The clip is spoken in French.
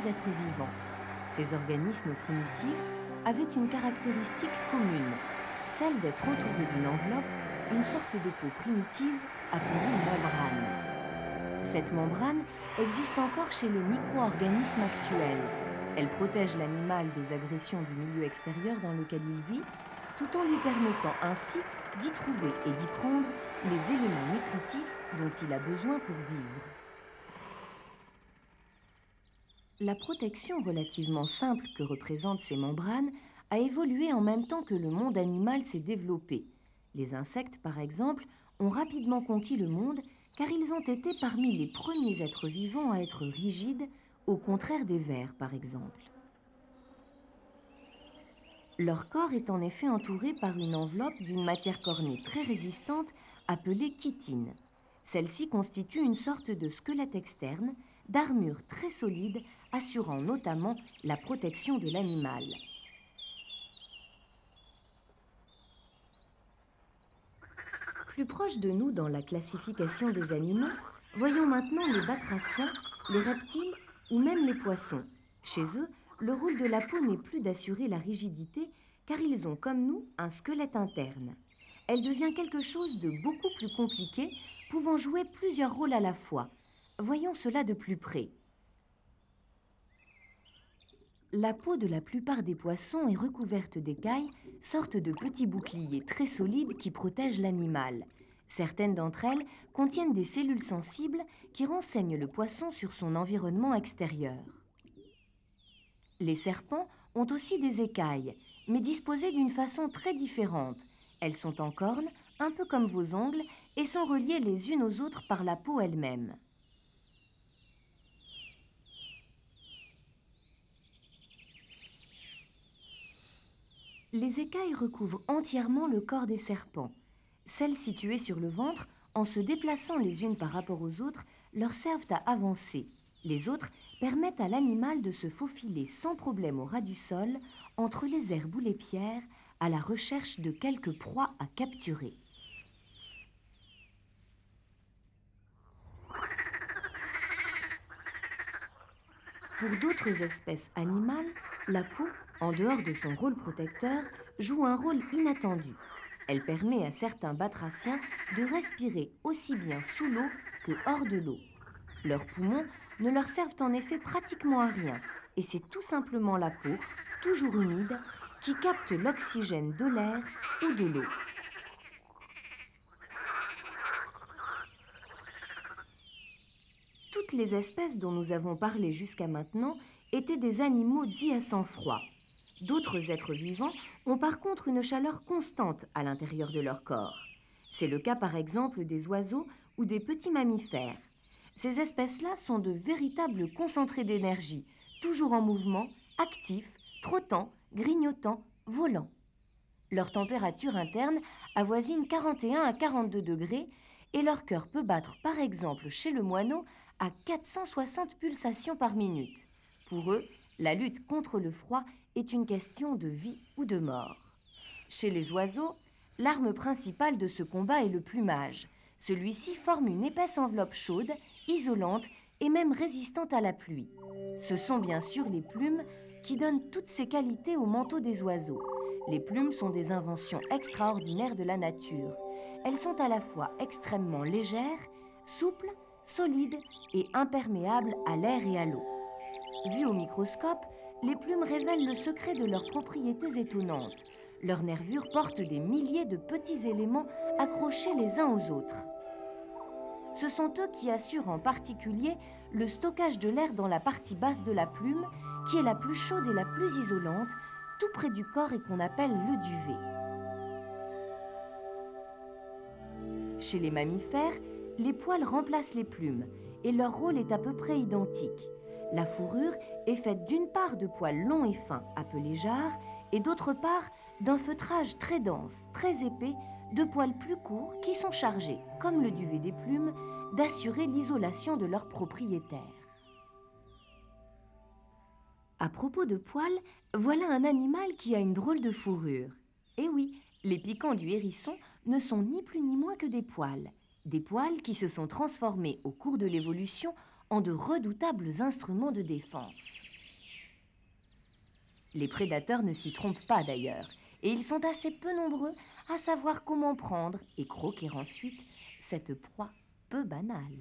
êtres vivants. Ces organismes primitifs avaient une caractéristique commune, celle d'être entourés d'une enveloppe, une sorte de peau primitive appelée membrane. Cette membrane existe encore chez les micro-organismes actuels. Elle protège l'animal des agressions du milieu extérieur dans lequel il vit, tout en lui permettant ainsi d'y trouver et d'y prendre les éléments nutritifs dont il a besoin pour vivre. La protection relativement simple que représentent ces membranes a évolué en même temps que le monde animal s'est développé. Les insectes, par exemple, ont rapidement conquis le monde car ils ont été parmi les premiers êtres vivants à être rigides, au contraire des vers, par exemple. Leur corps est en effet entouré par une enveloppe d'une matière cornée très résistante appelée chitine. Celle-ci constitue une sorte de squelette externe, d'armure très solide, assurant notamment la protection de l'animal. Plus proche de nous dans la classification des animaux, voyons maintenant les batraciens, les reptiles ou même les poissons. Chez eux, le rôle de la peau n'est plus d'assurer la rigidité, car ils ont, comme nous, un squelette interne. Elle devient quelque chose de beaucoup plus compliqué, pouvant jouer plusieurs rôles à la fois. Voyons cela de plus près. La peau de la plupart des poissons est recouverte d'écailles, sortes de petits boucliers très solides qui protègent l'animal. Certaines d'entre elles contiennent des cellules sensibles qui renseignent le poisson sur son environnement extérieur. Les serpents ont aussi des écailles, mais disposées d'une façon très différente. Elles sont en cornes, un peu comme vos ongles, et sont reliées les unes aux autres par la peau elle-même. Les écailles recouvrent entièrement le corps des serpents. Celles situées sur le ventre, en se déplaçant les unes par rapport aux autres, leur servent à avancer. Les autres permettent à l'animal de se faufiler sans problème au ras du sol, entre les herbes ou les pierres, à la recherche de quelques proies à capturer. Pour d'autres espèces animales, la peau, en dehors de son rôle protecteur, joue un rôle inattendu. Elle permet à certains batraciens de respirer aussi bien sous l'eau que hors de l'eau. Leurs poumons ne leur servent en effet pratiquement à rien, et c'est tout simplement la peau, toujours humide, qui capte l'oxygène de l'air ou de l'eau. Toutes les espèces dont nous avons parlé jusqu'à maintenant étaient des animaux dits à sang froid. D'autres êtres vivants ont par contre une chaleur constante à l'intérieur de leur corps. C'est le cas par exemple des oiseaux ou des petits mammifères. Ces espèces-là sont de véritables concentrés d'énergie, toujours en mouvement, actifs, trottants, grignotants, volants. Leur température interne avoisine 41 à 42 degrés et leur cœur peut battre par exemple chez le moineau à 460 pulsations par minute. Pour eux, la lutte contre le froid est une question de vie ou de mort. Chez les oiseaux, l'arme principale de ce combat est le plumage. Celui-ci forme une épaisse enveloppe chaude, isolante et même résistante à la pluie. Ce sont bien sûr les plumes qui donnent toutes ces qualités au manteau des oiseaux. Les plumes sont des inventions extraordinaires de la nature. Elles sont à la fois extrêmement légères, souples, solides et imperméables à l'air et à l'eau. Vues au microscope, les plumes révèlent le secret de leurs propriétés étonnantes. Leurs nervures portent des milliers de petits éléments accrochés les uns aux autres. Ce sont eux qui assurent en particulier le stockage de l'air dans la partie basse de la plume, qui est la plus chaude et la plus isolante, tout près du corps et qu'on appelle le duvet. Chez les mammifères, les poils remplacent les plumes et leur rôle est à peu près identique. La fourrure est faite d'une part de poils longs et fins, appelés jarres, et d'autre part d'un feutrage très dense, très épais, de poils plus courts qui sont chargés, comme le duvet des plumes, d'assurer l'isolation de leurs propriétaires. À propos de poils, voilà un animal qui a une drôle de fourrure. Eh oui, les piquants du hérisson ne sont ni plus ni moins que des poils qui se sont transformés au cours de l'évolution en de redoutables instruments de défense. Les prédateurs ne s'y trompent pas d'ailleurs, et ils sont assez peu nombreux à savoir comment prendre et croquer ensuite cette proie peu banale.